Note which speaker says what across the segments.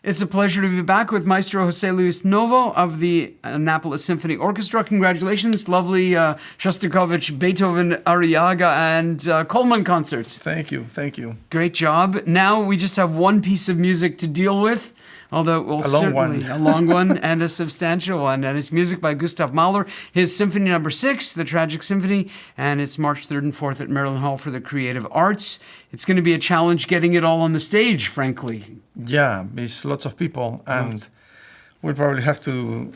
Speaker 1: It's a pleasure to be back with Maestro José-Luis Novo of the Annapolis Symphony Orchestra. Congratulations. Lovely Shostakovich, Beethoven, Arriaga, and Coleman concerts.
Speaker 2: Thank you. Thank you.
Speaker 1: Great job. Now we just have one piece of music to deal with. Although, well, certainly a long one and a substantial one. And it's music by Gustav Mahler, his Symphony No. 6, the Tragic Symphony, and it's March 3rd and 4th at Maryland Hall for the Creative Arts. It's going to be a challenge getting it all on the stage, frankly.
Speaker 2: Yeah, there's lots of people, and we'll probably have to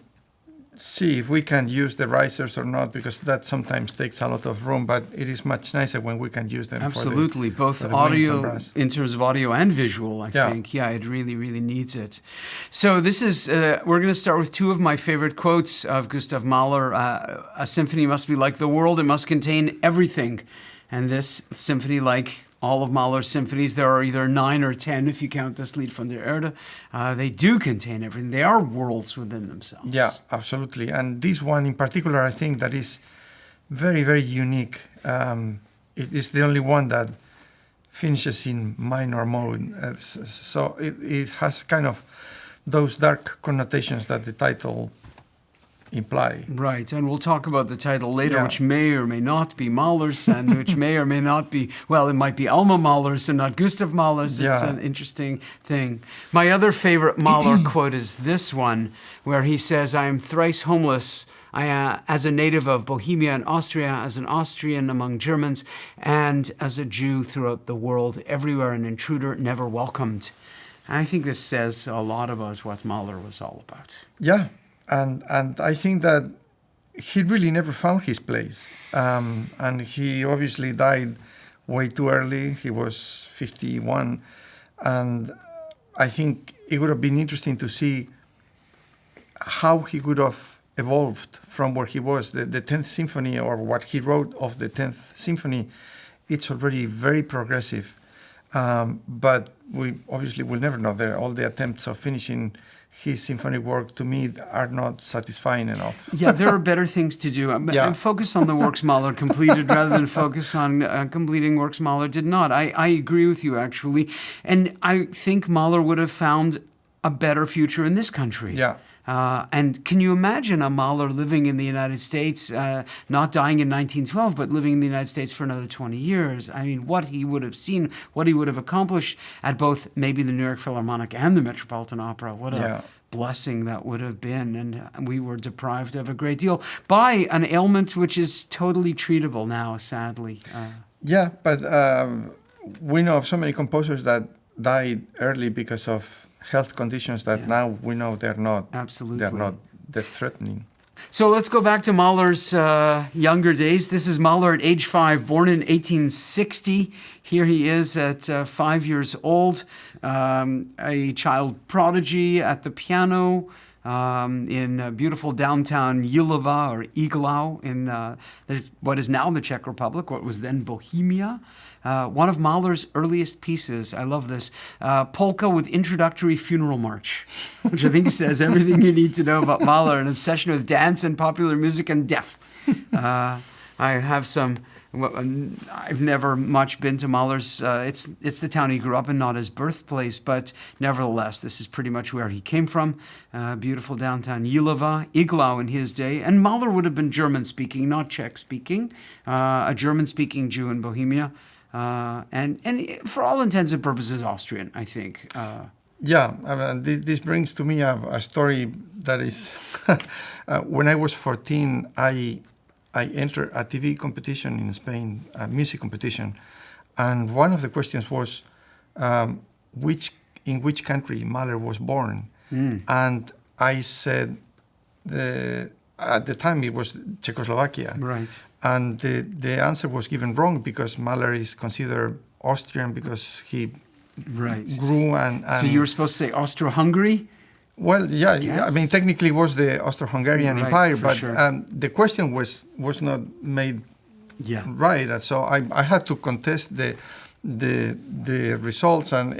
Speaker 2: see if we can use the risers or not, because that sometimes takes a lot of room, but it is much nicer when we can use them.
Speaker 1: Absolutely,
Speaker 2: for
Speaker 1: both audio, in terms of audio and visual, I think. Yeah, it really, really needs it. So this is, we're going to start with two of my favorite quotes of Gustav Mahler. A symphony must be like the world, it must contain everything. And this symphony, like all of Mahler's symphonies, there are either 9 or 10 if you count this Lied von der Erde. They do contain everything. They are worlds within themselves.
Speaker 2: Yeah, absolutely. And this one in particular, I think that is very, very unique. It is the only one that finishes in minor mode. So it has kind of those dark connotations that the title imply.
Speaker 1: Right, and we'll talk about the title later, which may or may not be Mahler's, and which may or may not be, well, it might be Alma Mahler's and not Gustav Mahler's. It's an interesting thing. My other favorite Mahler quote is this one, where he says, "I am thrice homeless, as a native of Bohemia and Austria, as an Austrian among Germans, and as a Jew throughout the world, everywhere an intruder, never welcomed." And I think this says a lot about what Mahler was all about.
Speaker 2: Yeah. And I think that he really never found his place. And he obviously died way too early. He was 51. And I think it would have been interesting to see how he could have evolved from where he was. The 10th Symphony, or what he wrote of the 10th Symphony, it's already very progressive. But we obviously will never know. All the attempts of finishing his symphonic work, to me, are not satisfying enough.
Speaker 1: Yeah, there are better things to do. Focus on the works Mahler completed rather than focus on completing works Mahler did not. I agree with you, actually. And I think Mahler would have found a better future in this country.
Speaker 2: Yeah.
Speaker 1: And can you imagine a Mahler living in the United States, not dying in 1912, but living in the United States for another 20 years? I mean, what he would have seen, what he would have accomplished at both maybe the New York Philharmonic and the Metropolitan Opera. What a blessing that would have been. And we were deprived of a great deal by an ailment which is totally treatable now, sadly.
Speaker 2: But we know of so many composers that died early because of health conditions that now we know they're not.
Speaker 1: Absolutely.
Speaker 2: They're not death-threatening.
Speaker 1: So let's go back to Mahler's younger days. This is Mahler at age 5, born in 1860. Here he is at 5 years old, a child prodigy at the piano in beautiful downtown Jihlava or Iglau in what is now the Czech Republic, what was then Bohemia. One of Mahler's earliest pieces, I love this, Polka with Introductory Funeral March, which I think says everything you need to know about Mahler, an obsession with dance and popular music and death. I have some, I've never much been to Mahler's, it's the town he grew up in, not his birthplace, but nevertheless, this is pretty much where he came from. Beautiful downtown Jihlava, Iglau in his day, and Mahler would have been German-speaking, not Czech-speaking, a German-speaking Jew in Bohemia. And for all intents and purposes, Austrian, I think.
Speaker 2: This brings to me a story that is, when I was 14, I entered a TV competition in Spain, a music competition, and one of the questions was, in which country Mahler was born? And I said, at the time it was Czechoslovakia.
Speaker 1: Right.
Speaker 2: And the answer was given wrong because Mahler is considered Austrian because he grew and...
Speaker 1: So you were supposed to say Austro-Hungary?
Speaker 2: Well, I mean, technically it was the Austro-Hungarian Empire, but the question was not made right. And so I had to contest the results, and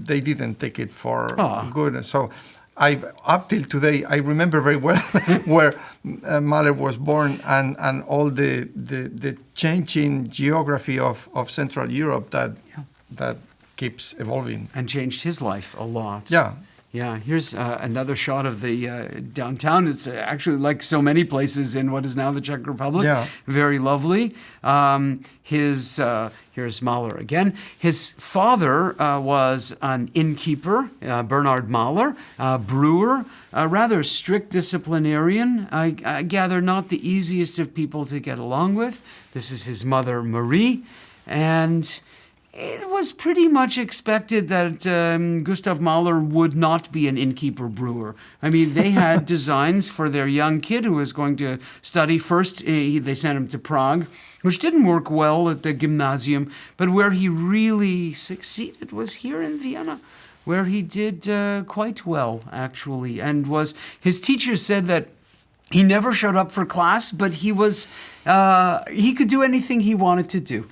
Speaker 2: they didn't take it for good. And so up till today, I remember very well where Mahler was born and all the changing geography of Central Europe that keeps evolving.
Speaker 1: And changed his life a lot.
Speaker 2: Yeah.
Speaker 1: Yeah, here's another shot of the downtown. It's actually like so many places in what is now the Czech Republic.
Speaker 2: Yeah.
Speaker 1: Very lovely. Here's Mahler again. His father was an innkeeper, Bernard Mahler, brewer, a rather strict disciplinarian. I gather not the easiest of people to get along with. This is his mother, Marie, and it was pretty much expected that Gustav Mahler would not be an innkeeper brewer. I mean, they had designs for their young kid who was going to study. First, they sent him to Prague, which didn't work well at the gymnasium, but where he really succeeded was here in Vienna, where he did quite well, actually. And his teacher said that he never showed up for class, but he could do anything he wanted to do.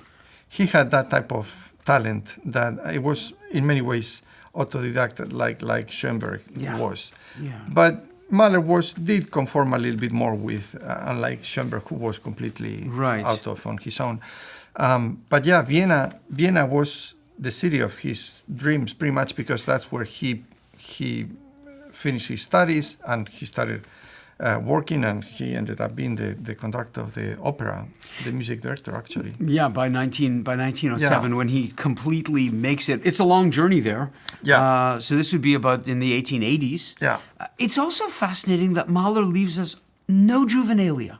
Speaker 2: He had that type of talent that it was in many ways autodidactic, like Schoenberg was.
Speaker 1: Yeah.
Speaker 2: But Mahler did conform a little bit more with, unlike Schoenberg, who was completely out of on his own. But yeah, Vienna was the city of his dreams, pretty much, because that's where he finished his studies and he started working, and he ended up being the conductor of the opera, the music director, actually.
Speaker 1: Yeah, by 1907,
Speaker 2: Yeah.
Speaker 1: when he completely makes it. It's a long journey there.
Speaker 2: Yeah.
Speaker 1: So this would be about in the 1880s.
Speaker 2: Yeah.
Speaker 1: It's also fascinating that Mahler leaves us no juvenilia.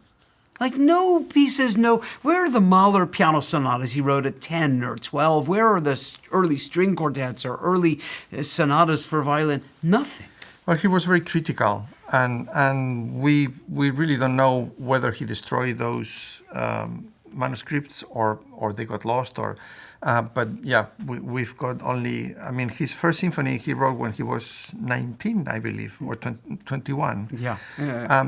Speaker 1: Like no pieces, where are the Mahler piano sonatas he wrote at 10 or 12? Where are the early string quartets or early sonatas for violin? Nothing.
Speaker 2: Well, he was very critical, and we really don't know whether he destroyed those manuscripts or they got lost, but yeah, we've got only. I mean, his first symphony he wrote when he was 19, I believe, or 21.
Speaker 1: Yeah.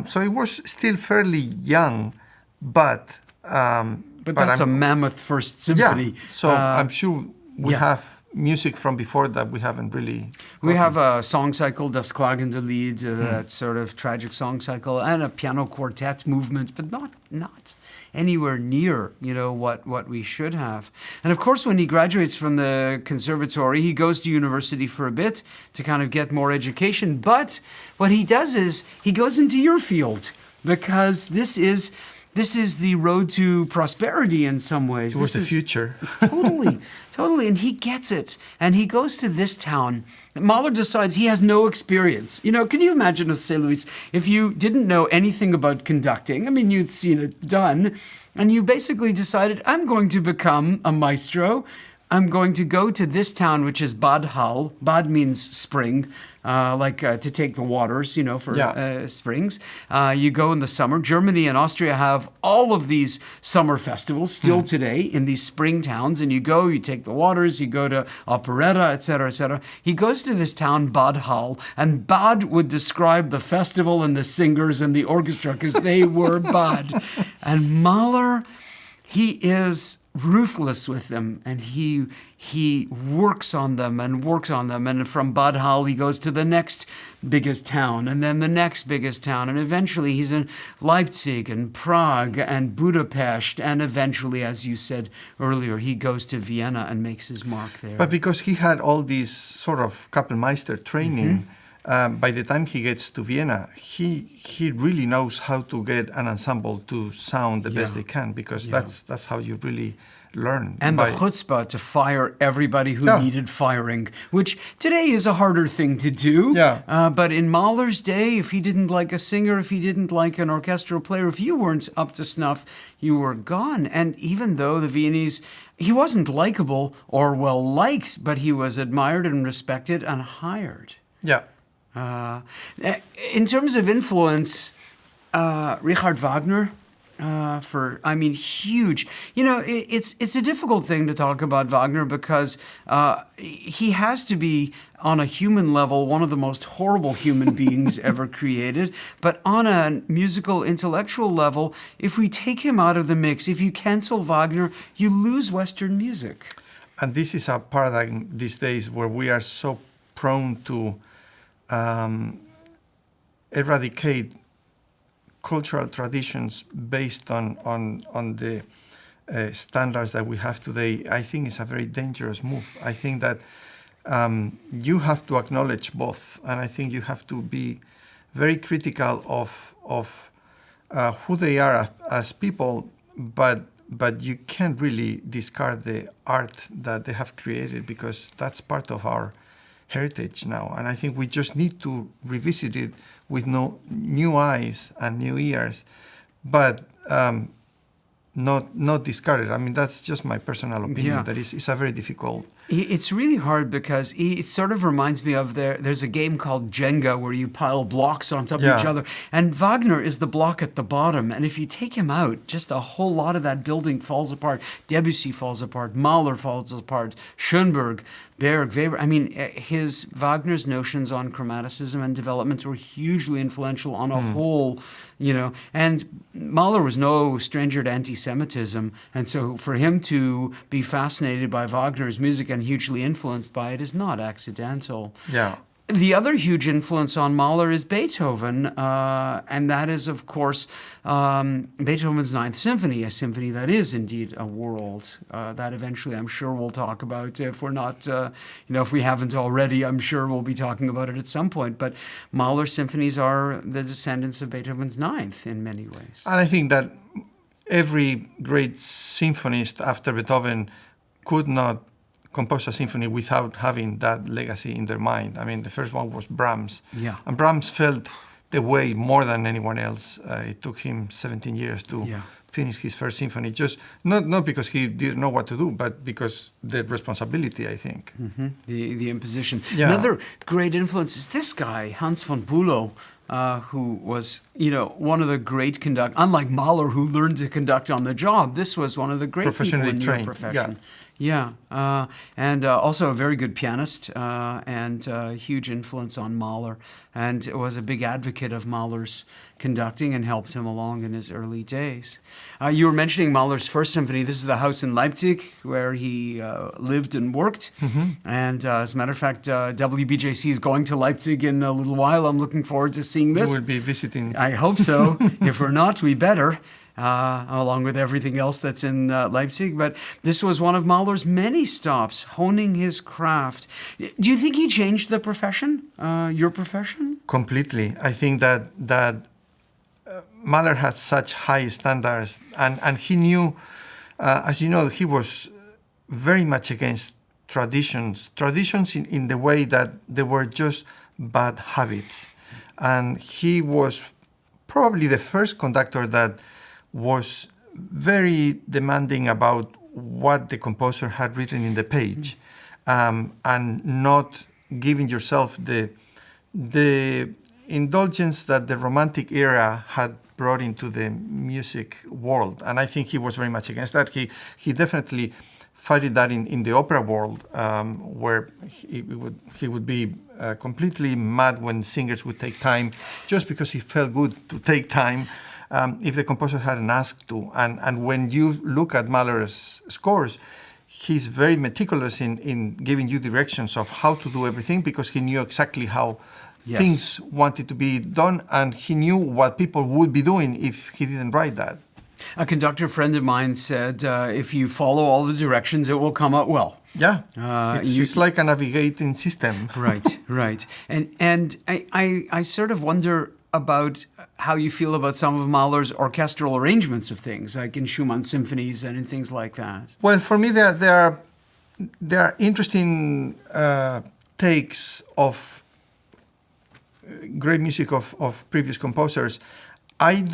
Speaker 2: So he was still fairly young, but
Speaker 1: that's a mammoth first symphony.
Speaker 2: Yeah. So I'm sure we have music from before that we haven't really.
Speaker 1: We have a song cycle, Das klagende Lied, that sort of tragic song cycle, and a piano quartet movement, but not anywhere near, what we should have. And of course, when he graduates from the conservatory, he goes to university for a bit to kind of get more education. But what he does is he goes into your field, because this is the road to prosperity in some ways.
Speaker 2: It was the future.
Speaker 1: Totally. And he gets it. And he goes to this town. Mahler decides he has no experience. Can you imagine, José-Luis, if you didn't know anything about conducting? I mean, you'd seen it done. And you basically decided, I'm going to become a maestro. I'm going to go to this town, which is Bad Hall. Bad means spring, to take the waters, for springs. You go in the summer. Germany and Austria have all of these summer festivals still today in these spring towns. And you take the waters, you go to operetta, et cetera, et cetera. He goes to this town, Bad Hall, and Bad would describe the festival and the singers and the orchestra because they were Bad. And Mahler, he is ruthless with them, and he works on them, and from Bad Hall he goes to the next biggest town, and then the next biggest town, and eventually he's in Leipzig and Prague and Budapest, and eventually, as you said earlier, he goes to Vienna and makes his mark there.
Speaker 2: But because he had all these sort of Kapellmeister training, by the time he gets to Vienna, he really knows how to get an ensemble to sound the best they can, because that's how you really learn.
Speaker 1: And the chutzpah to fire everybody who needed firing, which today is a harder thing to do. But in Mahler's day, if he didn't like a singer, if he didn't like an orchestral player, if you weren't up to snuff, you were gone. And even though the Viennese, he wasn't likable or well-liked, but he was admired and respected and hired.
Speaker 2: Yeah.
Speaker 1: In terms of influence, Richard Wagner, huge. It's a difficult thing to talk about Wagner because he has to be, on a human level, one of the most horrible human beings ever created. But on a musical, intellectual level, if we take him out of the mix, if you cancel Wagner, you lose Western music.
Speaker 2: And this is a paradigm these days where we are so prone to eradicate cultural traditions based on the standards that we have today. I think it's a very dangerous move. I think that you have to acknowledge both, and I think you have to be very critical of who they are as people, but you can't really discard the art that they have created, because that's part of our heritage now. And I think we just need to revisit it with new eyes and new ears, but not discard it. I mean, that's just my personal opinion.
Speaker 1: Yeah.
Speaker 2: That it's a very difficult.
Speaker 1: It's really hard because it sort of reminds me of there's a game called Jenga where you pile blocks on top of each other. And Wagner is the block at the bottom. And if you take him out, just a whole lot of that building falls apart. Debussy falls apart. Mahler falls apart. Schoenberg, Berg, Weber. I mean, Wagner's notions on chromaticism and development were hugely influential on a whole, and Mahler was no stranger to anti-Semitism. And so for him to be fascinated by Wagner's music and hugely influenced by it is not accidental.
Speaker 2: Yeah.
Speaker 1: The other huge influence on Mahler is Beethoven, and that is, of course, Beethoven's Ninth Symphony, a symphony that is indeed a world that eventually I'm sure we'll talk about. If we're not, if we haven't already, I'm sure we'll be talking about it at some point. But Mahler symphonies are the descendants of Beethoven's Ninth in many ways.
Speaker 2: And I think that every great symphonist after Beethoven could not compose a symphony without having that legacy in their mind. I mean, the first one was Brahms.
Speaker 1: Yeah.
Speaker 2: And Brahms felt the way more than anyone else. It took him 17 years to finish his first symphony, just not because he didn't know what to do, but because the responsibility, I think.
Speaker 1: Mm-hmm. The imposition.
Speaker 2: Yeah.
Speaker 1: Another great influence is this guy, Hans von Bülow, who was, one of the great conductors. Unlike Mahler, who learned to conduct on the job, this was one of the great people in your profession. Yeah, and also a very good pianist and huge influence on Mahler, and was a big advocate of Mahler's conducting and helped him along in his early days. You were mentioning Mahler's first symphony. This is the house in Leipzig where he lived and worked. Mm-hmm. And as a matter of fact, WBJC is going to Leipzig in a little while. I'm looking forward to seeing this.
Speaker 2: You will be visiting.
Speaker 1: I hope so. If we're not, we better. Along with everything else that's in Leipzig. But this was one of Mahler's many stops, honing his craft. Do you think he changed the profession, your profession?
Speaker 2: Completely. I think that Mahler had such high standards, and he knew, as you know, he was very much against traditions in the way that they were just bad habits. And he was probably the first conductor that was very demanding about what the composer had written in the page, and not giving yourself the indulgence that the Romantic era had brought into the music world. And I think he was very much against that. He definitely fought that in the opera world, where he would be completely mad when singers would take time, just because he felt good to take time. If the composer hadn't asked to. And when you look at Mahler's scores, he's very meticulous in giving you directions of how to do everything, because he knew exactly how things wanted to be done, and he knew what people would be doing if he didn't write that.
Speaker 1: A conductor friend of mine said, if you follow all the directions, it will come out well.
Speaker 2: Yeah, it's like a navigating system.
Speaker 1: Right. And I sort of wonder about how you feel about some of Mahler's orchestral arrangements of things, like in Schumann symphonies and in things like that.
Speaker 2: Well, for me, there are interesting takes of great music of previous composers. I'm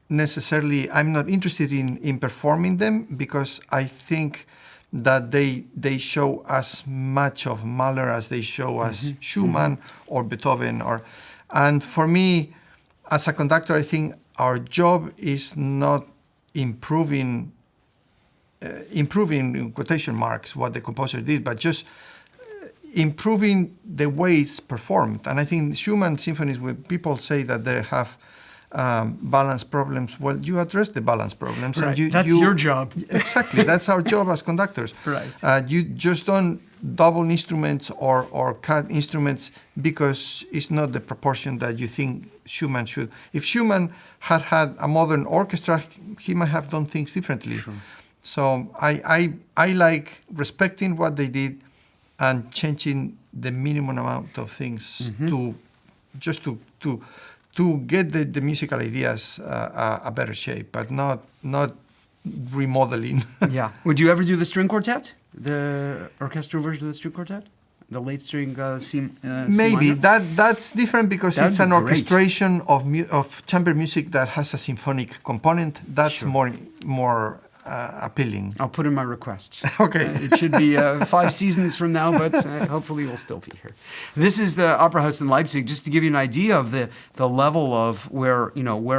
Speaker 2: not interested in performing them, because I think that they show as much of Mahler as they show us Schumann or Beethoven. And for me, as a conductor, I think our job is not improving in quotation marks what the composer did, but just improving the way it's performed. And I think Schumann symphonies, when people say that they have balance problems, well, you address the balance problems.
Speaker 1: Right.
Speaker 2: And
Speaker 1: That's your job.
Speaker 2: Exactly. That's our job as conductors.
Speaker 1: Right.
Speaker 2: You just don't double instruments or cut instruments because it's not the proportion that you think Schumann should. If Schumann had a modern orchestra, he might have done things differently.
Speaker 1: Sure.
Speaker 2: So I like respecting what they did, and changing the minimum amount of things to get the musical ideas a better shape, but not remodeling.
Speaker 1: Yeah. Would you ever do the string quartet? The orchestral version of the string quartet? The late string C
Speaker 2: Maybe
Speaker 1: minor?
Speaker 2: that's different because
Speaker 1: That'd
Speaker 2: it's
Speaker 1: be
Speaker 2: an
Speaker 1: great.
Speaker 2: orchestration of chamber music that has a symphonic component. That's
Speaker 1: Sure.
Speaker 2: more appealing.
Speaker 1: I'll put in my request.
Speaker 2: Okay.
Speaker 1: It should be 5 seasons from now, but hopefully we'll still be here. This is the Opera House in Leipzig, just to give you an idea of the level of where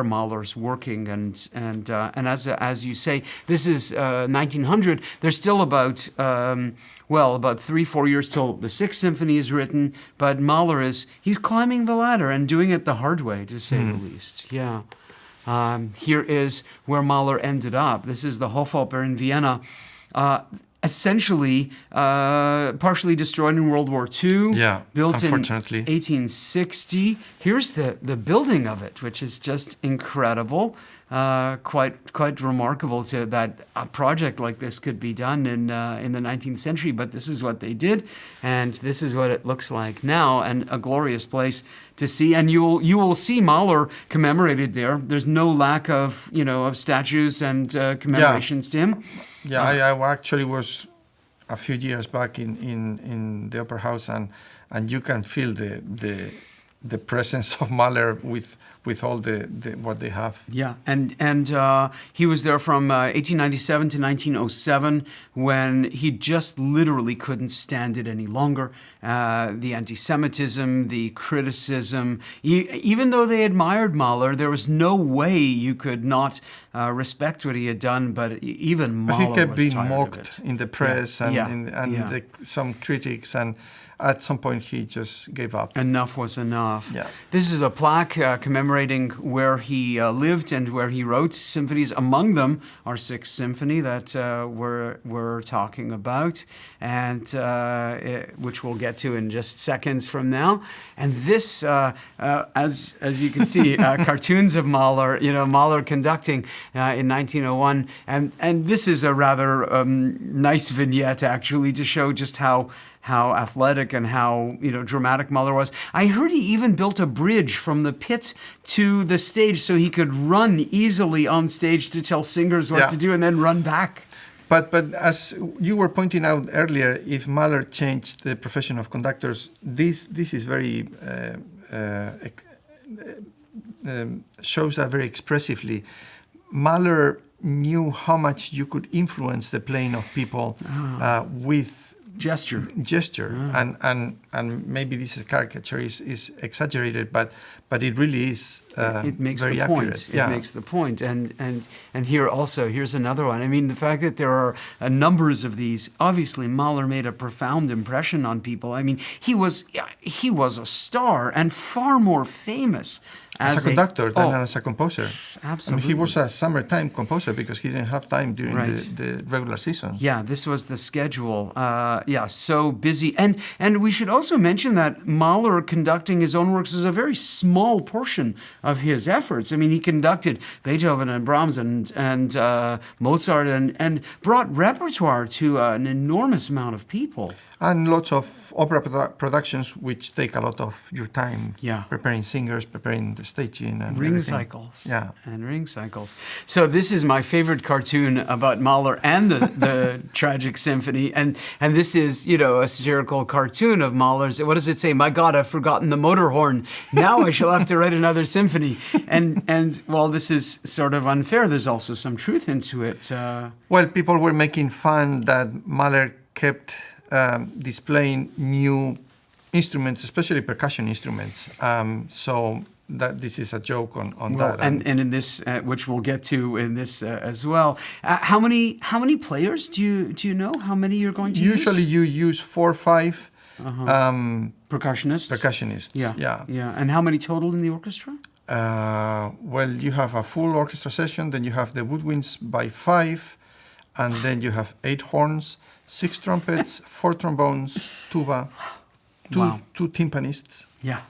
Speaker 1: Mahler's working, and as you say, this is 1900. There's still about about 3-4 years till the 6th Symphony is written, but Mahler he's climbing the ladder and doing it the hard way, to say the least. Yeah. Here is where Mahler ended up. This is the Hofoper in Vienna, essentially partially destroyed in World War II.
Speaker 2: Yeah,
Speaker 1: built
Speaker 2: unfortunately.
Speaker 1: in 1860. Here's the building of it, which is just incredible. Quite remarkable that a project like this could be done in the 19th century. But this is what they did, and this is what it looks like now, and a glorious place to see. And you will see Mahler commemorated there. There's no lack of statues and commemorations to him.
Speaker 2: Yeah, I actually was a few years back in the Opera House, and you can feel the presence of Mahler with all the what they have.
Speaker 1: Yeah, and he was there from 1897 to 1907, when he just literally couldn't stand it any longer. The anti-Semitism, the criticism, even though they admired Mahler, there was no way you could not respect what he had done. But even Mahler
Speaker 2: he kept
Speaker 1: was
Speaker 2: being
Speaker 1: tired
Speaker 2: mocked
Speaker 1: of it.
Speaker 2: in the press some critics, and at some point he just gave up.
Speaker 1: Enough was enough.
Speaker 2: Yeah.
Speaker 1: This is a plaque commemorating where he lived and where he wrote symphonies. Among them our 6th Symphony that we're talking about, and which we'll get to in just seconds from now. And this, as you can see, cartoons of Mahler, Mahler conducting in 1901, and this is a rather nice vignette actually to show just how athletic and how dramatic Mahler was. I heard he even built a bridge from the pit to the stage so he could run easily on stage to tell singers what to do and then run back.
Speaker 2: But as you were pointing out earlier, if Mahler changed the profession of conductors, this is very shows that very expressively. Mahler knew how much you could influence the playing of people with
Speaker 1: gesture,
Speaker 2: and maybe this caricature is exaggerated, but it really is
Speaker 1: it makes
Speaker 2: very
Speaker 1: the
Speaker 2: accurate.
Speaker 1: point. It makes the point, and here's another one. I mean, the fact that there are numbers of these. Obviously, Mahler made a profound impression on people. I mean, he was a star and far more famous
Speaker 2: as a conductor than as a composer.
Speaker 1: Absolutely.
Speaker 2: I mean, he was a summertime composer because he didn't have time during the regular season.
Speaker 1: Yeah, this was the schedule. So busy. And we should also mention that Mahler conducting his own works is a very small portion of his efforts. I mean, he conducted Beethoven and Brahms and Mozart and brought repertoire to an enormous amount of people.
Speaker 2: And lots of opera productions which take a lot of your time.
Speaker 1: Yeah.
Speaker 2: Preparing singers, preparing the staging and
Speaker 1: ring
Speaker 2: everything.
Speaker 1: cycles.
Speaker 2: Yeah.
Speaker 1: And ring cycles. So this is my favorite cartoon about Mahler and the Tragic Symphony. And this is, a satirical cartoon of Mahler's. What does it say? My God, I've forgotten the motor horn. Now I shall have to write another symphony. And while this is sort of unfair, there's also some truth into it.
Speaker 2: Well, people were making fun that Mahler kept displaying new instruments, especially percussion instruments. So that this is a joke on that.
Speaker 1: And in this, which we'll get to in this as well. How many players do you know? How many you're going to use?
Speaker 2: Usually you use 4 or 5
Speaker 1: percussionists.
Speaker 2: Yeah.
Speaker 1: And how many total in the orchestra?
Speaker 2: Well, you have a full orchestra session, then you have the woodwinds by 5, and then you have 8 horns, 6 trumpets, 4 trombones, tuba, two timpanists.
Speaker 1: Yeah.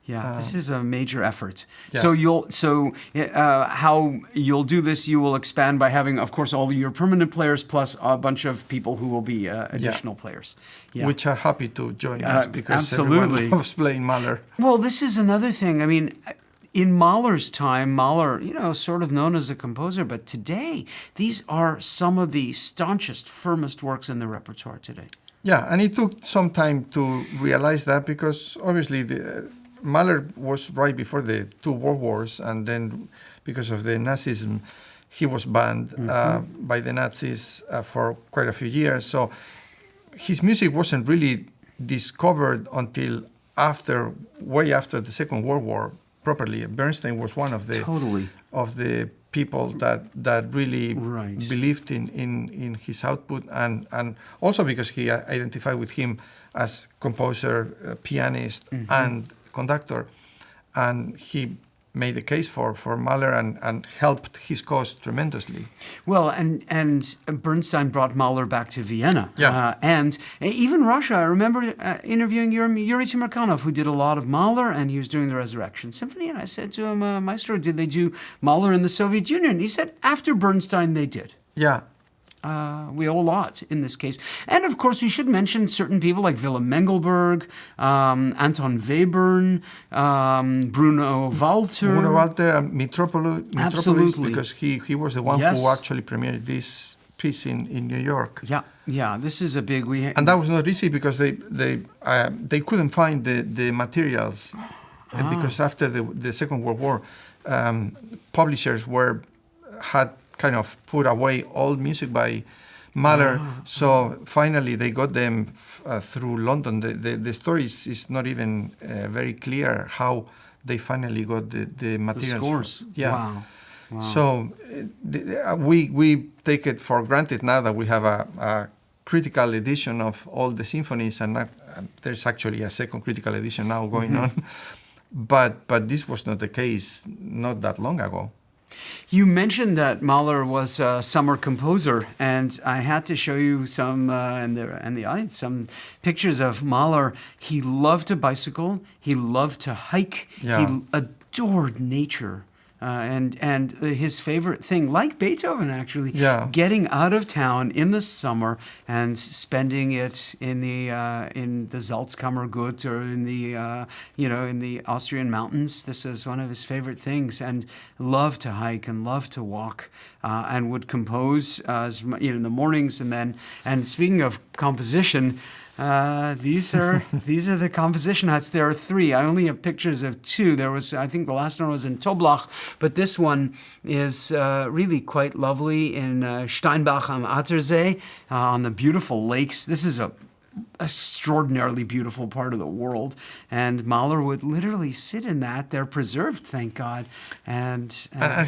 Speaker 1: Yeah, this is a major effort.
Speaker 2: Yeah.
Speaker 1: So how you'll do this? You will expand by having, of course, all your permanent players plus a bunch of people who will be additional players. Yeah.
Speaker 2: Which are happy to join us because
Speaker 1: absolutely.
Speaker 2: everyone loves playing Mahler.
Speaker 1: Well, this is another thing. I mean, in Mahler's time, Mahler, sort of known as a composer, but today these are some of the staunchest, firmest works in the repertoire today.
Speaker 2: Yeah, and it took some time to realize that because obviously Mahler was right before the two world wars, and then because of the Nazism, he was banned by the Nazis for quite a few years. So his music wasn't really discovered until way after the Second World War properly. Bernstein was one of the people that really believed in his output, and also because he identified with him as composer, pianist, and conductor, and he made the case for Mahler and helped his cause tremendously.
Speaker 1: Well, and Bernstein brought Mahler back to Vienna.
Speaker 2: Yeah.
Speaker 1: And even Russia. I remember interviewing Yuri Timirkanov, who did a lot of Mahler, and he was doing the Resurrection Symphony. And I said to him, Maestro, did they do Mahler in the Soviet Union? He said, after Bernstein, they did.
Speaker 2: Yeah.
Speaker 1: We owe a lot in this case. And of course, we should mention certain people like Willem Mengelberg, Anton Webern, Bruno Walter.
Speaker 2: Bruno Walter, Metropolis,
Speaker 1: Absolutely.
Speaker 2: because he was the one who actually premiered this piece in New York.
Speaker 1: Yeah, this is a big...
Speaker 2: And that was not easy because they couldn't find the materials. Because after the Second World War, publishers had kind of put away all music by Mahler. So finally they got them through London. The story is not even very clear how they finally got the materials.
Speaker 1: The scores.
Speaker 2: Yeah.
Speaker 1: Wow.
Speaker 2: So we take it for granted now that we have a critical edition of all the symphonies, and there's actually a second critical edition now going on. But this was not the case not that long ago.
Speaker 1: You mentioned that Mahler was a summer composer, and I had to show you some, and the audience, some pictures of Mahler. He loved to bicycle. He loved to hike.
Speaker 2: Yeah.
Speaker 1: He adored nature. And his favorite thing, like Beethoven actually, getting out of town in the summer and spending it in the Salzkammergut or in the Austrian mountains. This is one of his favorite things, and loved to hike and loved to walk, and would compose in the mornings. And speaking of composition. These are the composition huts. There are 3. I only have pictures of 2. There was, I think, the last one was in Toblach, but this one is really quite lovely in Steinbach am Attersee on the beautiful lakes. This is a extraordinarily beautiful part of the world, and Mahler would literally sit in that. They're preserved, thank God. And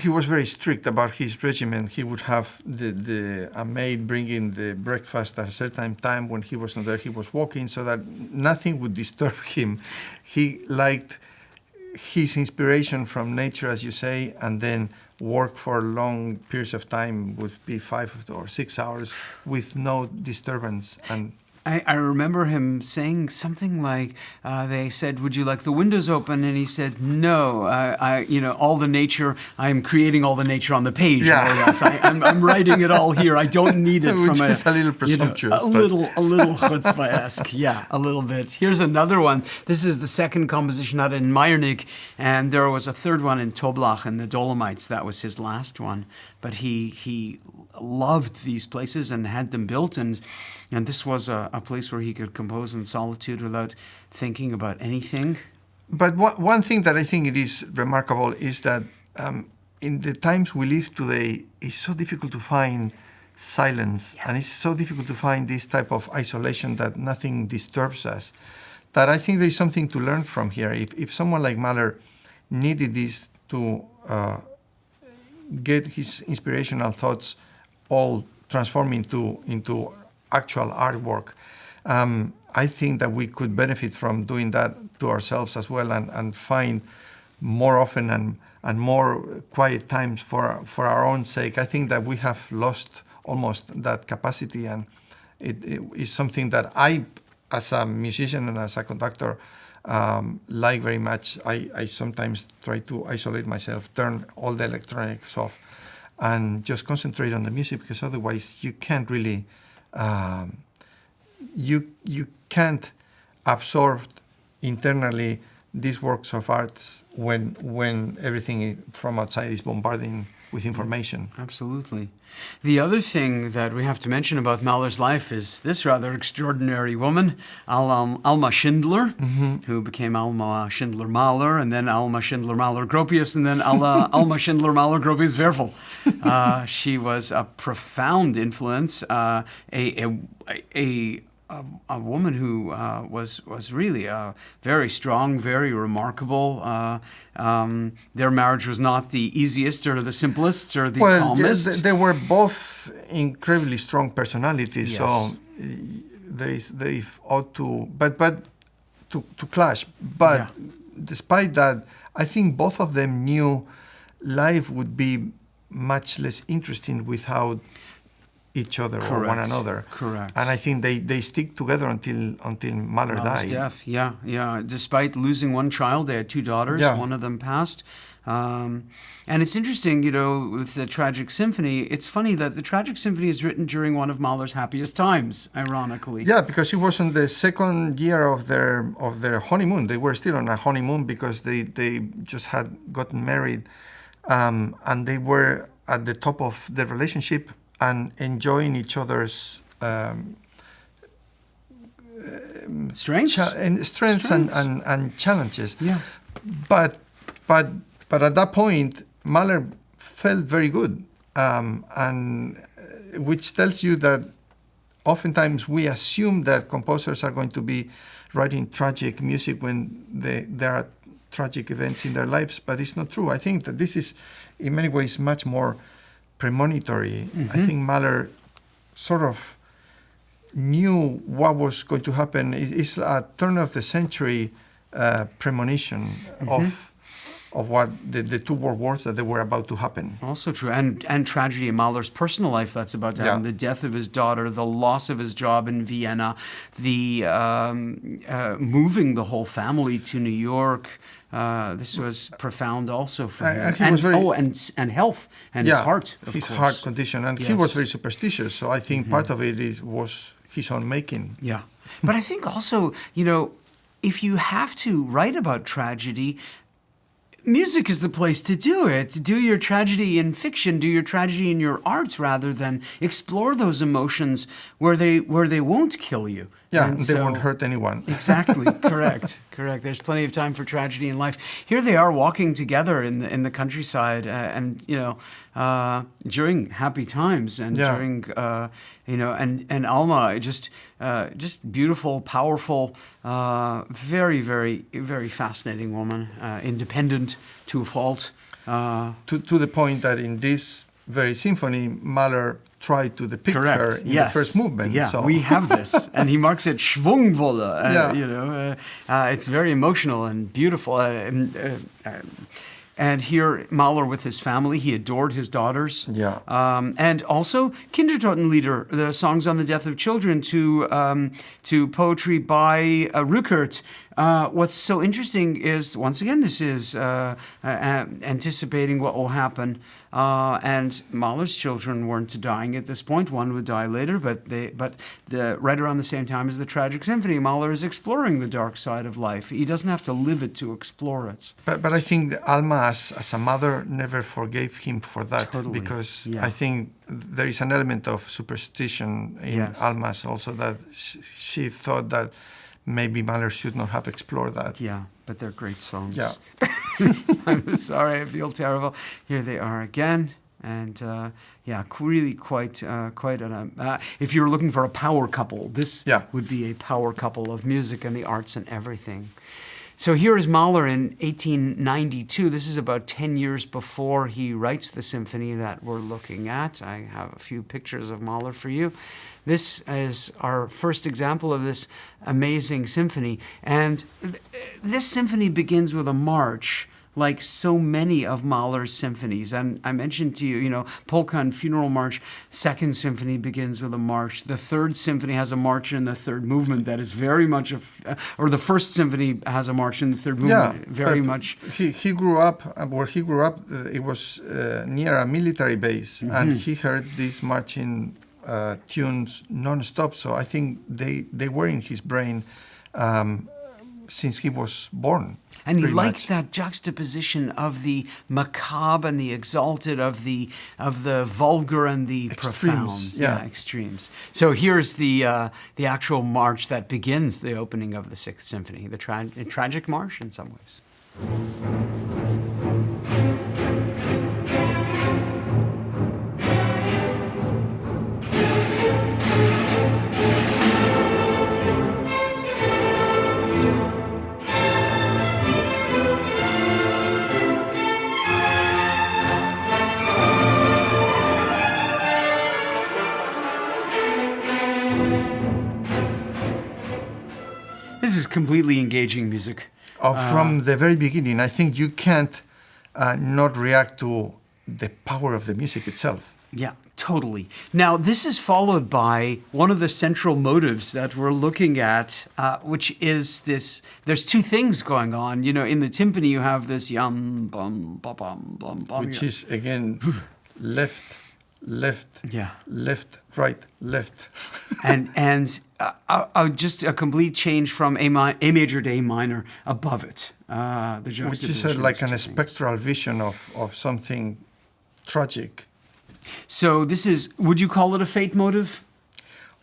Speaker 2: he was very strict about his regimen. He would have a maid bring in the breakfast at a certain time. When he was not there, he was walking so that nothing would disturb him. He liked his inspiration from nature, as you say, and then work for long periods of time, would be 5 or 6 hours with no disturbance. And
Speaker 1: I remember him saying something like, they said, "Would you like the windows open?" And he said, "No, all the nature. I'm creating all the nature on the page.
Speaker 2: Yeah.
Speaker 1: More or less. I'm writing it all here. I don't need it
Speaker 2: Which
Speaker 1: from
Speaker 2: is a little presumptuous.
Speaker 1: a little chutzpah-esque. Yeah, a little bit. Here's another one. This is the second composition out in Meiernig, and there was a third one in Toblach in the Dolomites. That was his last one. But he loved these places and had them built, and this was a place where he could compose in solitude without thinking about anything.
Speaker 2: But one thing that I think it is remarkable is that in the times we live today, it's so difficult to find silence, and it's so difficult to find this type of isolation that nothing disturbs us, that I think there is something to learn from here. If someone like Mahler needed this to get his inspirational thoughts all transformed into actual artwork, I think that we could benefit from doing that to ourselves as well, and find more often and more quiet times for our own sake. I think that we have lost almost that capacity, and it is something that I, as a musician and as a conductor, like very much. I sometimes try to isolate myself, turn all the electronics off, and just concentrate on the music, because otherwise you can't really, you can't absorb internally these works of art when everything from outside is bombarding with information.
Speaker 1: Absolutely. The other thing that we have to mention about Mahler's life is this rather extraordinary woman, Alma Schindler, who became Alma Schindler Mahler, and then Alma Schindler Mahler Gropius, and then Alma Schindler Mahler Gropius Werfel. She was a profound influence, a woman who was really very strong, very remarkable. Their marriage was not the easiest or the simplest or the calmest.
Speaker 2: They were both incredibly strong personalities,
Speaker 1: Yes.
Speaker 2: so they ought to, but to clash. But
Speaker 1: Yeah.
Speaker 2: despite that, I think both of them knew life would be much less interesting without each other or one
Speaker 1: Correct.
Speaker 2: another.
Speaker 1: Correct.
Speaker 2: And I think they stick together until Mahler
Speaker 1: Mahler's
Speaker 2: died.
Speaker 1: death, yeah. Despite losing one child, they had two daughters.
Speaker 2: Yeah.
Speaker 1: One of them passed. And it's interesting, with the Tragic Symphony, it's funny that the Tragic Symphony is written during one of Mahler's happiest times, ironically.
Speaker 2: Yeah, because it was on the second year of their honeymoon. They were still on a honeymoon because they just had gotten married, and they were at the top of the relationship and enjoying each other's
Speaker 1: Strengths?
Speaker 2: strengths and challenges.
Speaker 1: Yeah.
Speaker 2: But at that point, Mahler felt very good, and which tells you that oftentimes we assume that composers are going to be writing tragic music when there are tragic events in their lives, but it's not true. I think that this is, in many ways, much more premonitory. I think Mahler sort of knew what was going to happen. It's a turn of the century premonition of what the two world wars that they were about to happen.
Speaker 1: Also true. And tragedy in Mahler's personal life that's about to happen. The death of his daughter, the loss of his job in Vienna, the moving the whole family to New York. This was profound also for him.
Speaker 2: And he was very,
Speaker 1: and health and his heart, of
Speaker 2: his
Speaker 1: course.
Speaker 2: heart condition. And he was very superstitious, so I think part of it was his own making.
Speaker 1: Yeah. But I think also, if you have to write about tragedy, music is the place to do it. Do your tragedy in fiction, do your tragedy in your art, rather than explore those emotions where they won't kill you.
Speaker 2: Yeah,
Speaker 1: And
Speaker 2: they won't hurt anyone.
Speaker 1: Exactly. Correct. There's plenty of time for tragedy in life. Here they are walking together in the countryside, and during happy times, and during and Alma just beautiful, powerful, very, very, very fascinating woman, independent to a fault.
Speaker 2: To the point that in this very symphony, Mahler tried to depict her in the first movement.
Speaker 1: Yeah,
Speaker 2: so.
Speaker 1: we have this, and he marks it Schwungvolle. It's very emotional and beautiful. And here, Mahler with his family, he adored his daughters.
Speaker 2: Yeah.
Speaker 1: And also Kindertotenlieder, the songs on the death of children, to poetry by Rückert. What's so interesting is, once again, this is anticipating what will happen. And Mahler's children weren't dying at this point. One would die later, but right around the same time as the Tragic Symphony, Mahler is exploring the dark side of life. He doesn't have to live it to explore it.
Speaker 2: But I think Alma, as a mother, never forgave him for that.
Speaker 1: Totally.
Speaker 2: Because
Speaker 1: Yeah.
Speaker 2: I think there is an element of superstition in Alma's also, that she thought that maybe Mahler should not have explored that.
Speaker 1: Yeah, but they're great songs.
Speaker 2: Yeah.
Speaker 1: I'm sorry, I feel terrible. Here they are again. And really quite if you're looking for a power couple, this would be a power couple of music and the arts and everything. So here is Mahler in 1892. This is about 10 years before he writes the symphony that we're looking at. I have a few pictures of Mahler for you. This is our first example of this amazing symphony. And this symphony begins with a march like so many of Mahler's symphonies. And I mentioned to you, Polka and Funeral March, Second Symphony begins with a march. The Third Symphony has a march in the third movement that is very much or the First Symphony has a march in the third movement, very much.
Speaker 2: He grew up, where he grew up, it was near a military base, and he heard these marching tunes non-stop. So I think they were in his brain since he was born.
Speaker 1: And he liked that juxtaposition of the macabre and the exalted, of the vulgar and the profound. Extremes. So here's the actual march that begins the opening of the Sixth Symphony, the tragic march in some ways. This is completely engaging music.
Speaker 2: From the very beginning, I think you can't not react to the power of the music itself.
Speaker 1: Yeah, totally. Now, this is followed by one of the central motives that we're looking at, which is this. There's two things going on. In the timpani, you have this yum, bum, ba, bum, bum, bum.
Speaker 2: Which is, again, left, right, left.
Speaker 1: and just a complete change from A major to A minor above it.
Speaker 2: Which is like a spectral vision of something tragic.
Speaker 1: So this is, would you call it a fate motive?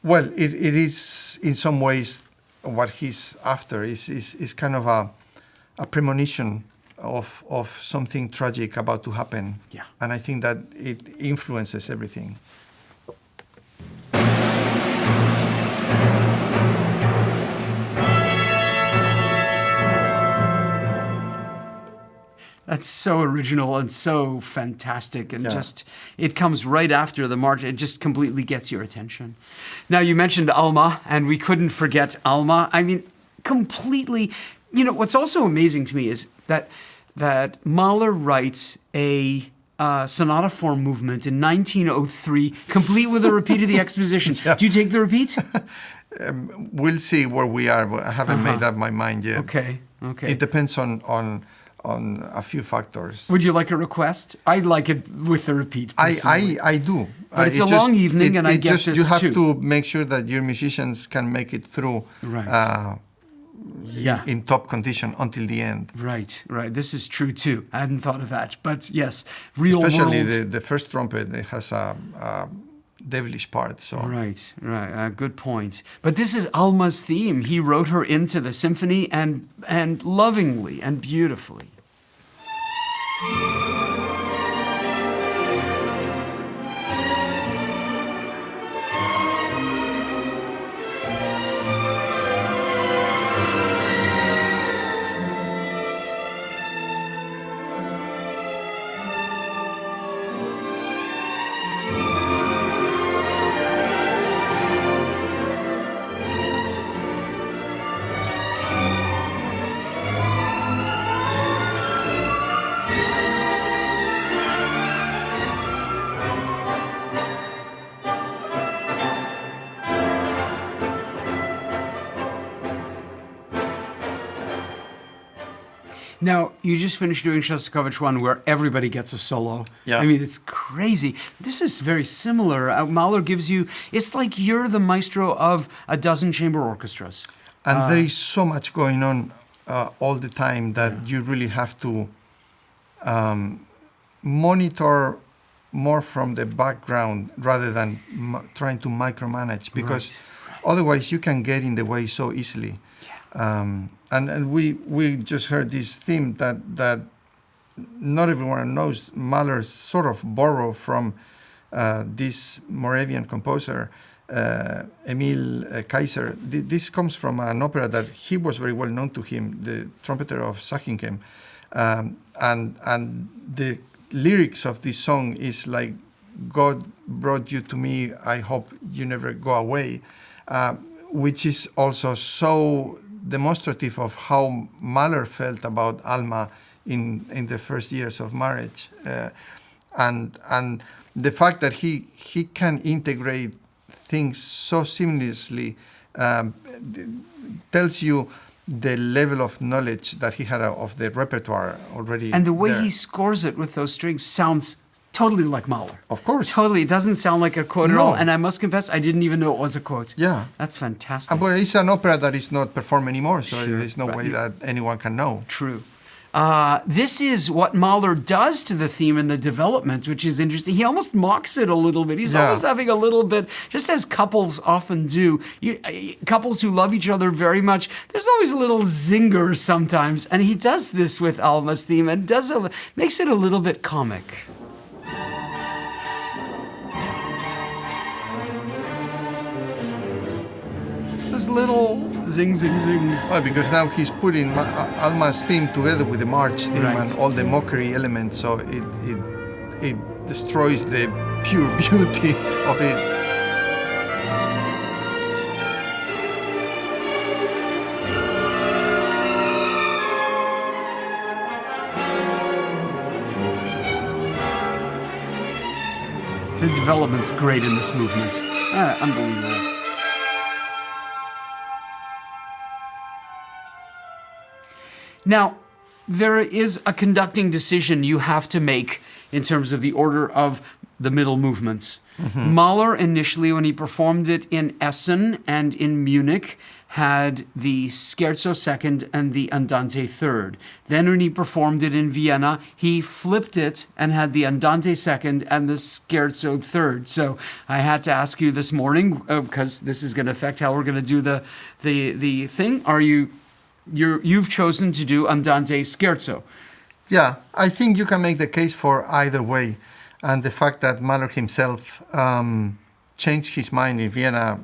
Speaker 2: Well, it is in some ways what he's after is kind of a premonition of something tragic about to happen.
Speaker 1: Yeah.
Speaker 2: And I think that it influences everything.
Speaker 1: That's so original and so fantastic, and just, it comes right after the march. It just completely gets your attention. Now, you mentioned Alma, and we couldn't forget Alma. I mean, completely, what's also amazing to me is that Mahler writes a sonata form movement in 1903, complete with a repeat of the exposition. Do you take the repeat?
Speaker 2: We'll see where we are, but I haven't made up my mind yet.
Speaker 1: Okay.
Speaker 2: It depends on a few factors.
Speaker 1: Would you like a request? I'd like it with the repeat.
Speaker 2: I do.
Speaker 1: But it's a long evening, and I get this too.
Speaker 2: You have to make sure that your musicians can make it through in top condition until the end.
Speaker 1: Right. This is true too. I hadn't thought of that. But yes, real
Speaker 2: especially
Speaker 1: world.
Speaker 2: the first trumpet, it has a devilish part. So
Speaker 1: Right. Good point. But this is Alma's theme. He wrote her into the symphony and lovingly and beautifully. Now, you just finished doing Shostakovich 1, where everybody gets a solo.
Speaker 2: Yeah.
Speaker 1: I mean, it's crazy. This is very similar. Mahler gives you, it's like you're the maestro of a dozen chamber orchestras.
Speaker 2: And there is so much going on all the time that you really have to monitor more from the background rather than trying to micromanage, because otherwise you can get in the way so easily. And we just heard this theme that not everyone knows. Mahler sort of borrowed from this Moravian composer, Emil Kaiser. This comes from an opera that he was very well known to him, the trumpeter of Sachsenheim. And the lyrics of this song is like, God brought you to me, I hope you never go away, which is also so demonstrative of how Mahler felt about Alma in the first years of marriage, and the fact that he can integrate things so seamlessly tells you the level of knowledge that he had of the repertoire already.
Speaker 1: And the way
Speaker 2: there.
Speaker 1: he scores it with those strings sounds totally like Mahler.
Speaker 2: Of course.
Speaker 1: Totally. It doesn't sound like a quote at
Speaker 2: No.
Speaker 1: all. And I must confess, I didn't even know it was a quote.
Speaker 2: Yeah.
Speaker 1: That's fantastic.
Speaker 2: But it's an opera that is not performed anymore, so
Speaker 1: Sure,
Speaker 2: there's no
Speaker 1: right.
Speaker 2: way that anyone can know.
Speaker 1: True. This is what Mahler does to the theme in the development, which is interesting. He almost mocks it a little bit. He's
Speaker 2: Yeah.
Speaker 1: almost having a little bit, just as couples often do. Couples who love each other very much, there's always a little zinger sometimes. And he does this with Alma's theme and makes it a little bit comic. Those little zing, zing, zings.
Speaker 2: Well, because now he's putting Alma's theme together with the march theme
Speaker 1: Right.
Speaker 2: and all the mockery elements, so it destroys the pure beauty of it.
Speaker 1: The development's great in this movement. Unbelievable. Now, there is a conducting decision you have to make in terms of the order of the middle movements. Mahler initially, when he performed it in Essen and in Munich, had the scherzo second and the andante third. Then when he performed it in Vienna, he flipped it and had the andante second and the scherzo third. So I had to ask you this morning, because this is going to affect how we're going to do the thing. You've chosen to do andante scherzo.
Speaker 2: Yeah, I think you can make the case for either way. And the fact that Mahler himself changed his mind in Vienna,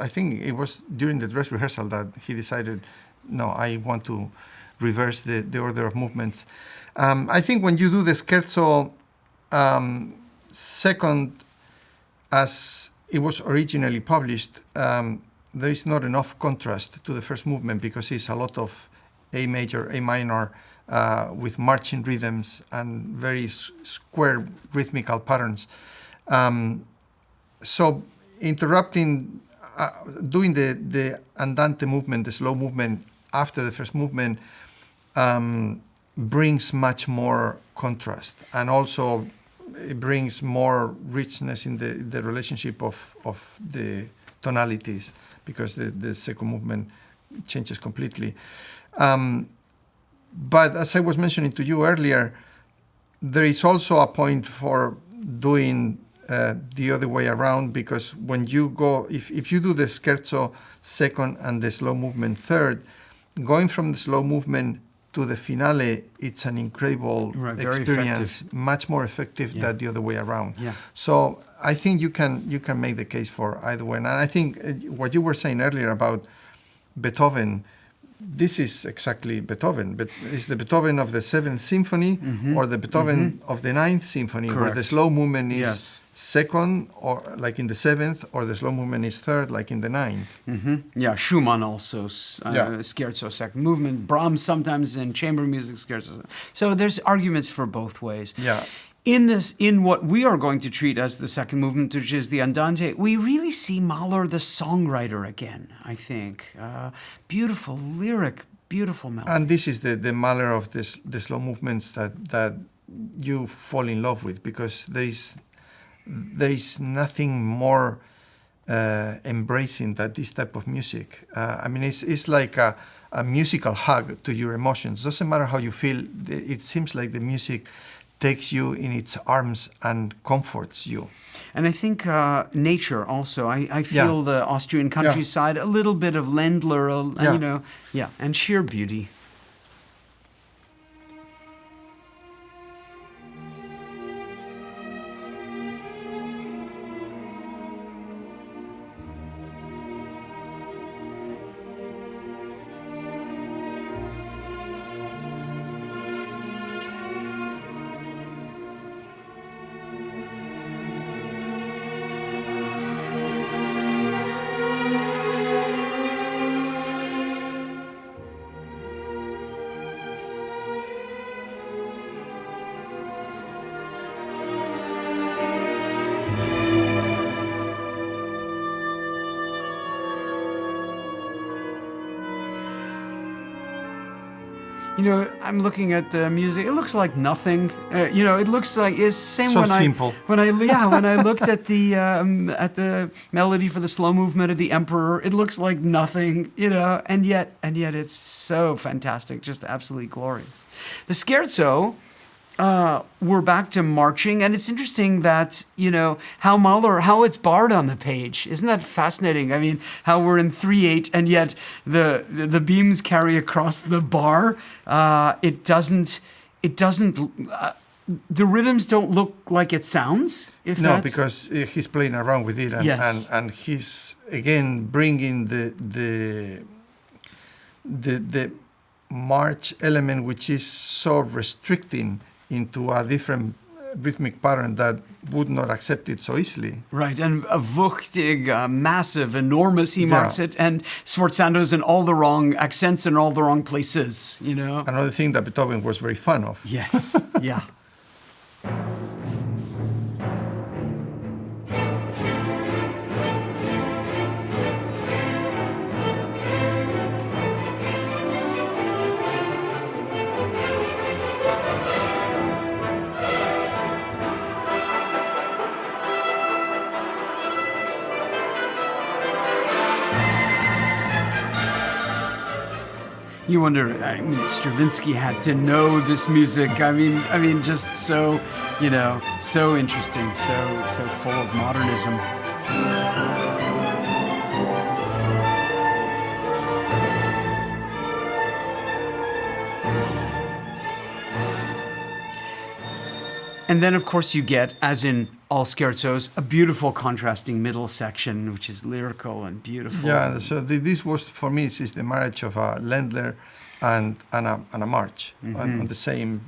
Speaker 2: I think it was during the dress rehearsal that he decided, no, I want to reverse the order of movements. I think when you do the scherzo second, as it was originally published, there is not enough contrast to the first movement because it's a lot of A major, A minor, with marching rhythms and very square rhythmical patterns. So interrupting, doing the andante movement, the slow movement after the first movement, brings much more contrast, and also it brings more richness in the relationship of the tonalities, because the second movement changes completely. But as I was mentioning to you earlier, there is also a point for doing the other way around, because when you go, if you do the scherzo second and the slow movement third, going from the slow movement to the finale, it's an incredible experience, much more effective than the other way around.
Speaker 1: Yeah.
Speaker 2: So I think you can make the case for either way. And I think what you were saying earlier about Beethoven, this is exactly Beethoven, but it's the Beethoven of the 7th Symphony or the Beethoven of the 9th Symphony,
Speaker 1: Correct.
Speaker 2: where the slow movement is second, or like in the 7th, or the slow movement is third, like in the 9th.
Speaker 1: Yeah, Schumann also, scherzo second movement. Brahms sometimes in chamber music, scherzo. So there's arguments for both ways.
Speaker 2: Yeah.
Speaker 1: In what we are going to treat as the second movement, which is the Andante, we really see Mahler the songwriter again, I think. Beautiful lyric, beautiful melody.
Speaker 2: And this is the Mahler of the slow movements that you fall in love with, because there is nothing more embracing than this type of music. I mean, it's like a musical hug to your emotions. Doesn't matter how you feel, it seems like the music takes you in its arms and comforts you.
Speaker 1: And I think nature also. I feel the Austrian countryside, a little bit of Ländler, and sheer beauty. You know, I'm looking at the music. It looks like nothing. You know, it looks like it's same
Speaker 2: So
Speaker 1: when
Speaker 2: simple.
Speaker 1: when I looked at the melody for the slow movement of the Emperor. It looks like nothing. You know, and yet it's so fantastic, just absolutely glorious. The scherzo. We're back to marching, and it's interesting that, you know, how Mahler, how it's barred on the page. Isn't that fascinating? I mean, how we're in 3/8, and yet the beams carry across the bar. It doesn't. The rhythms don't look like it sounds.
Speaker 2: No, because he's playing around with it, and,
Speaker 1: Yes.
Speaker 2: and he's again bringing the march element, which is so restricting, into a different rhythmic pattern that would not accept it so easily.
Speaker 1: Right, and wuchtig, massive, enormous, he marks it, and Sforzando's in all the wrong accents in all the wrong places, you know?
Speaker 2: Another thing that Beethoven was very fond of.
Speaker 1: Yes, yeah. You wonder, I mean, Stravinsky had to know this music. I mean, just so, you know, so interesting, so full of modernism. And then, of course, you get, as in all scherzos, a beautiful contrasting middle section, which is lyrical and beautiful.
Speaker 2: Yeah, so this was, for me, is the marriage of a Ländler and a march on the same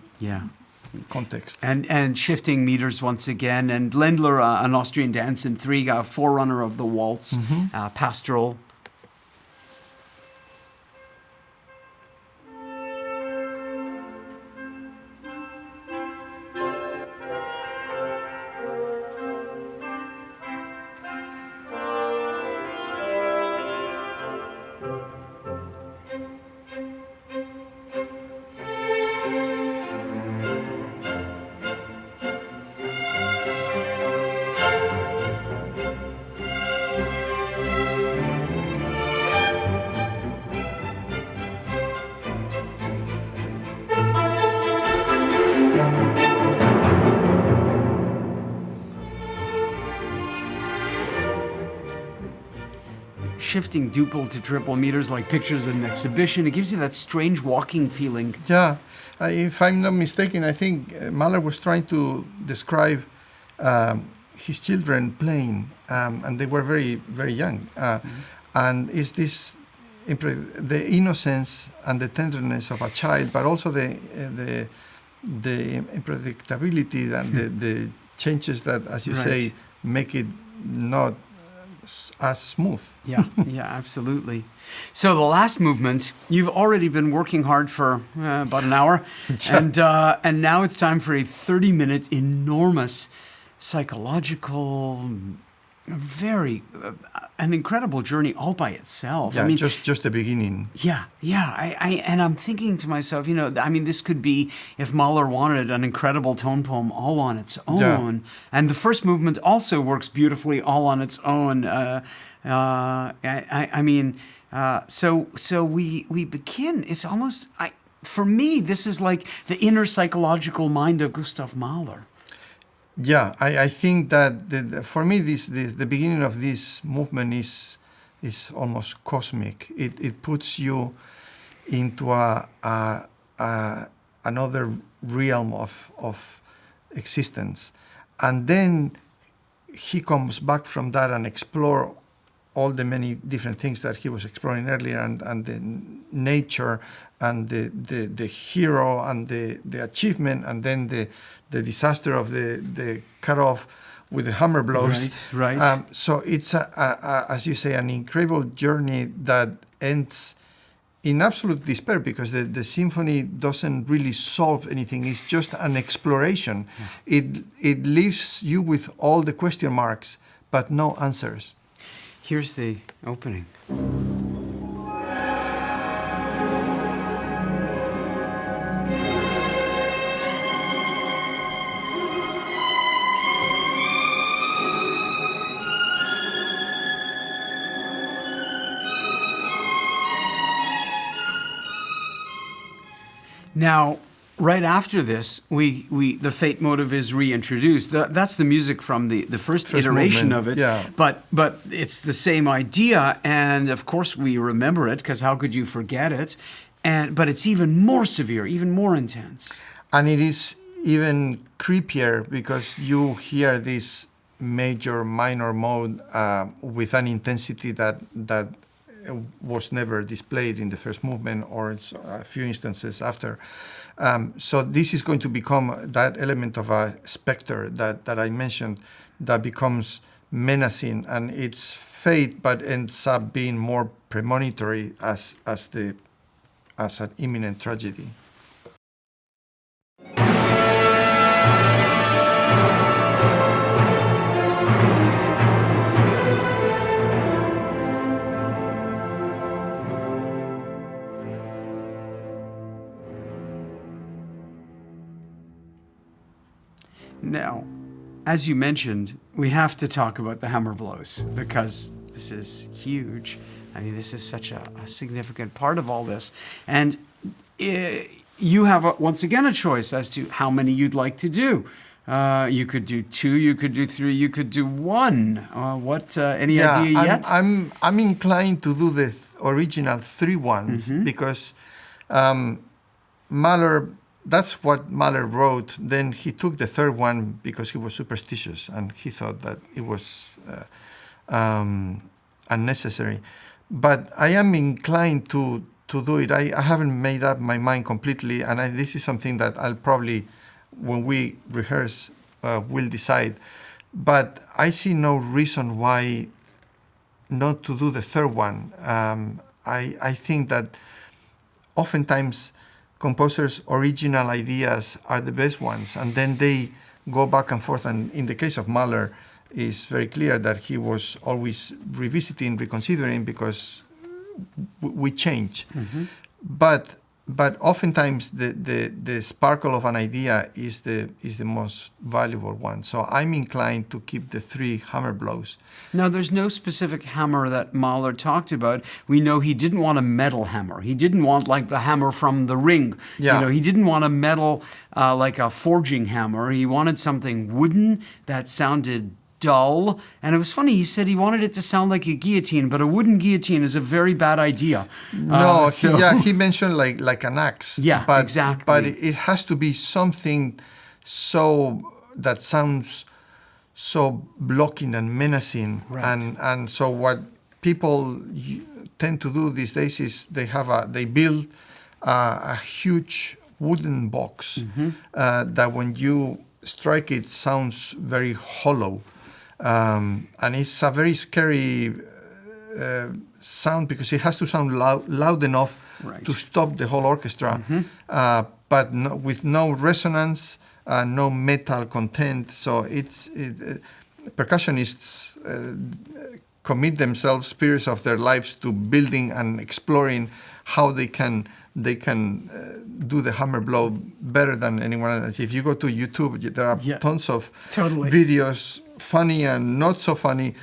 Speaker 2: context.
Speaker 1: And shifting meters once again. And Ländler, an Austrian dance in 3, a forerunner of the waltz, pastoral. Shifting duple to triple meters like pictures in an exhibition. It gives you that strange walking feeling.
Speaker 2: Yeah, if I'm not mistaken, I think Mahler was trying to describe his children playing, and they were very, very young. And it's this the innocence and the tenderness of a child, but also the unpredictability and the changes that, as you say, make it not as smooth.
Speaker 1: Yeah, absolutely. So the last movement, you've already been working hard for about an hour, and now it's time for a 30-minute enormous psychological, very an incredible journey all by itself.
Speaker 2: Yeah,
Speaker 1: I mean,
Speaker 2: just the beginning.
Speaker 1: Yeah. And I'm thinking to myself, you know, I mean, this could be, if Mahler wanted, an incredible tone poem all on its own.
Speaker 2: Yeah.
Speaker 1: And the first movement also works beautifully all on its own. So we begin. It's almost, for me, this is like the inner psychological mind of Gustav Mahler.
Speaker 2: Yeah, I think that for me, the beginning of this movement is almost cosmic. It puts you into another realm of existence, and then he comes back from that and explore all the many different things that he was exploring earlier, and the nature and the hero and the achievement, and then the disaster of the cut off with the hammer blows.
Speaker 1: Right.
Speaker 2: So it's as you say, an incredible journey that ends in absolute despair, because the symphony doesn't really solve anything. It's just an exploration. Yeah. It leaves you with all the question marks, but no answers.
Speaker 1: Here's the opening. Now, right after this, the Fate motive is reintroduced. That's the music from the first iteration
Speaker 2: movement,
Speaker 1: of it.
Speaker 2: yeah.
Speaker 1: But it's the same idea, and of course we remember it, because how could you forget it? But it's even more severe, even more intense.
Speaker 2: And it is even creepier because you hear this major minor mode with an intensity that was never displayed in the first movement or a few instances after. So this is going to become that element of a specter that I mentioned that becomes menacing, and it's fate, but ends up being more premonitory as an imminent tragedy.
Speaker 1: Now, as you mentioned, we have to talk about the hammer blows, because this is huge. I mean, this is such a significant part of all this. And you have, once again, a choice as to how many you'd like to do. You could do 2, you could do 3, you could do 1. Any idea yet?
Speaker 2: I'm inclined to do the original 3 ones because Mahler, that's what Mahler wrote. Then he took the 3rd one because he was superstitious and he thought that it was unnecessary. But I am inclined to do it. I haven't made up my mind completely, and this is something that I'll probably, when we rehearse, will decide. But I see no reason why not to do the 3rd one. I think that oftentimes composers' original ideas are the best ones, and then they go back and forth. And in the case of Mahler, it's very clear that he was always revisiting, reconsidering, because we change. But oftentimes the sparkle of an idea is the most valuable one. So I'm inclined to keep the 3 hammer blows.
Speaker 1: Now, there's no specific hammer that Mahler talked about. We know he didn't want a metal hammer. He didn't want like the hammer from the Ring.
Speaker 2: Yeah.
Speaker 1: You know, he didn't want a metal like a forging hammer. He wanted something wooden that sounded dull. And it was funny, he said he wanted it to sound like a guillotine, but a wooden guillotine is a very bad idea.
Speaker 2: No, he mentioned like an axe.
Speaker 1: Yeah,
Speaker 2: but,
Speaker 1: exactly.
Speaker 2: But it has to be something that sounds so blocking and menacing.
Speaker 1: Right.
Speaker 2: And so what people tend to do these days is they build a huge wooden box that when you strike it sounds very hollow. And it's a very scary sound because it has to sound loud enough to stop the whole orchestra, but with no resonance, no metal content. So percussionists commit themselves periods of their lives to building and exploring how they can do the hammer blow better than anyone else. If you go to YouTube, there are tons of videos, funny and not so funny,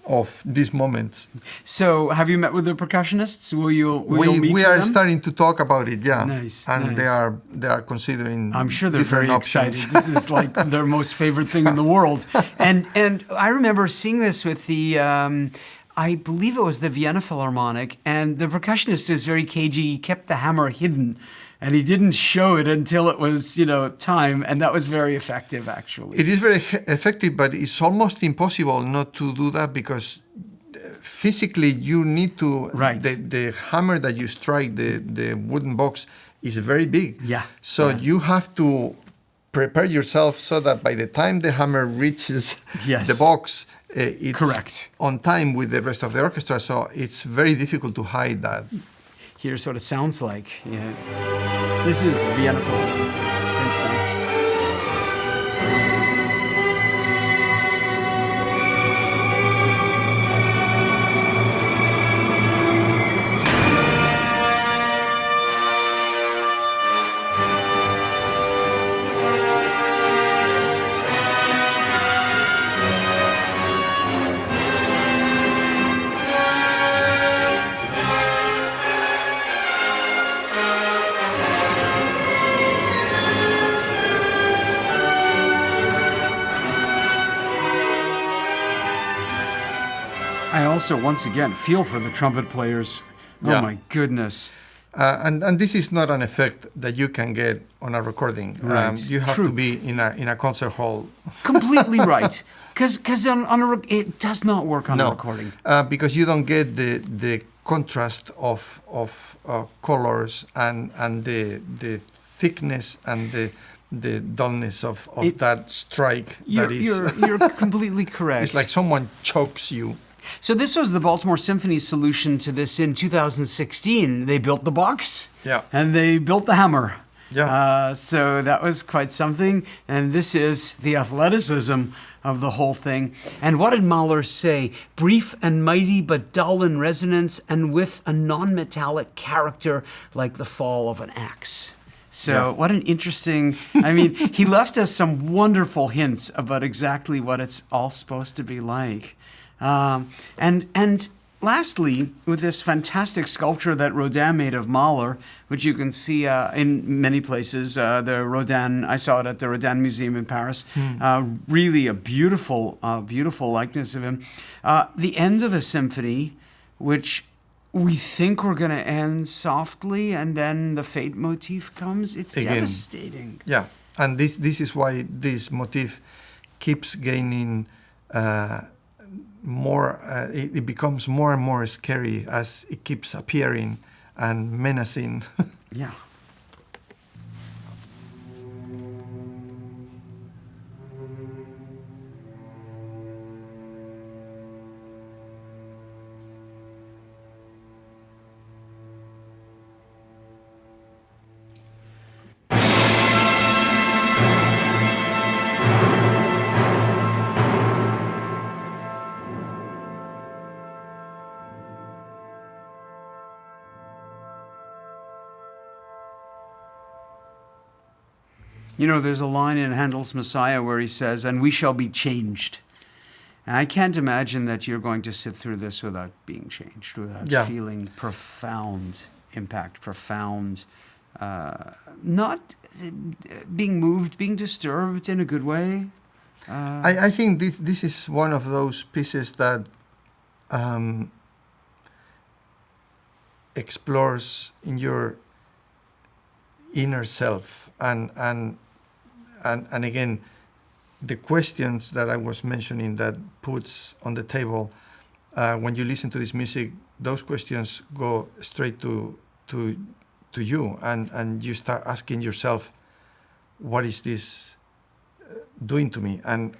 Speaker 2: of these moments.
Speaker 1: So, have you met with the percussionists? Will you meet
Speaker 2: we are
Speaker 1: them?
Speaker 2: starting to talk about it. Yeah,
Speaker 1: nice.
Speaker 2: And they are considering.
Speaker 1: I'm sure they're very
Speaker 2: options.
Speaker 1: excited. This is like their most favorite thing in the world. And I remember seeing this with the. I believe it was the Vienna Philharmonic, and the percussionist is very cagey. He kept the hammer hidden, and he didn't show it until it was, time, and that was very effective, actually.
Speaker 2: It is very effective, but it's almost impossible not to do that because physically you need to.
Speaker 1: Right.
Speaker 2: The hammer that you strike, the wooden box, is very big.
Speaker 1: Yeah.
Speaker 2: So you have to prepare yourself so that by the time the hammer reaches the box, it's
Speaker 1: correct
Speaker 2: on time with the rest of the orchestra. So it's very difficult to hide that.
Speaker 1: Here's what it sounds like. Yeah. This is Vienna Philharmonic, Princeton. I also, once again, feel for the trumpet players. Oh
Speaker 2: Yeah.
Speaker 1: my goodness.
Speaker 2: And this is not an effect that you can get on a recording.
Speaker 1: Right.
Speaker 2: You have
Speaker 1: True.
Speaker 2: to be in a concert hall.
Speaker 1: Completely right. Because it does not work on a recording.
Speaker 2: Because you don't get the contrast of colors and the thickness and the dullness of that strike.
Speaker 1: You're completely correct.
Speaker 2: It's like someone chokes you.
Speaker 1: So this was the Baltimore Symphony's solution to this in 2016. They built the box,
Speaker 2: Yeah.
Speaker 1: and they built the hammer.
Speaker 2: Yeah.
Speaker 1: So that was quite something. And this is the athleticism of the whole thing. And what did Mahler say? Brief and mighty, but dull in resonance, and with a non-metallic character like the fall of an axe. So
Speaker 2: Yeah.
Speaker 1: what an interesting, I mean, he left us some wonderful hints about exactly what it's all supposed to be like. And lastly, with this fantastic sculpture that Rodin made of Mahler, which you can see in many places, the Rodin, I saw it at the Rodin Museum in Paris, really a beautiful, beautiful likeness of him. The end of the symphony, which we think we're going to end softly, and then the fate motif comes. It's
Speaker 2: Again.
Speaker 1: devastating.
Speaker 2: Yeah, and this is why this motif keeps gaining more. It becomes more and more scary as it keeps appearing and menacing.
Speaker 1: Yeah. You know, there's a line in Handel's Messiah where he says, "And we shall be changed." And I can't imagine that you're going to sit through this without being changed, without
Speaker 2: Yeah.
Speaker 1: feeling profound impact, profound, not being moved, being disturbed in a good way.
Speaker 2: I think this is one of those pieces that explores in your inner self and again the questions that I was mentioning that puts on the table when you listen to this music. Those questions go straight to you, and you start asking yourself, what is this doing to me, and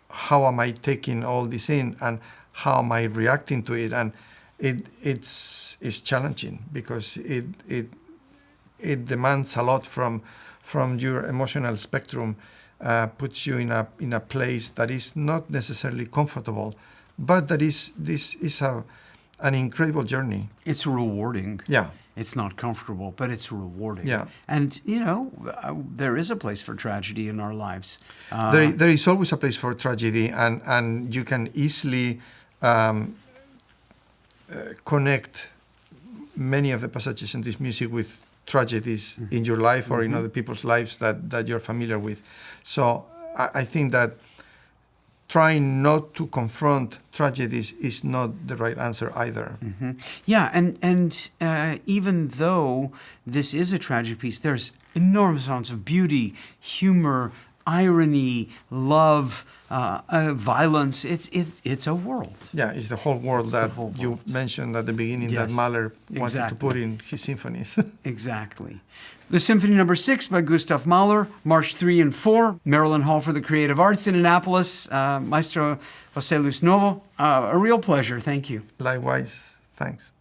Speaker 2: how am I taking all this in, and how am I reacting to it? And it's challenging because it demands a lot from your emotional spectrum, puts you in a place that is not necessarily comfortable, but this is an incredible journey.
Speaker 1: It's rewarding.
Speaker 2: Yeah.
Speaker 1: It's not comfortable, but it's rewarding.
Speaker 2: Yeah.
Speaker 1: And, you know, there is a place for tragedy in our lives.
Speaker 2: There is always a place for tragedy, and you can easily connect many of the passages in this music with tragedies in your life or in other people's lives that you're familiar with. So I think that trying not to confront tragedies is not the right answer either.
Speaker 1: Yeah, and even though this is a tragic piece, there's enormous amounts of beauty, humor, irony, love, violence. It's a world.
Speaker 2: Yeah, it's the whole world
Speaker 1: It's
Speaker 2: that
Speaker 1: the whole
Speaker 2: you
Speaker 1: world.
Speaker 2: mentioned at the beginning that
Speaker 1: Yes,
Speaker 2: Mahler wanted to
Speaker 1: exactly.
Speaker 2: put in his symphonies.
Speaker 1: Exactly. The Symphony No. 6 by Gustav Mahler, March 3 and 4, Maryland Hall for the Creative Arts, Indianapolis, Maestro José-Luis Novo. A real pleasure. Thank you.
Speaker 2: Likewise, thanks.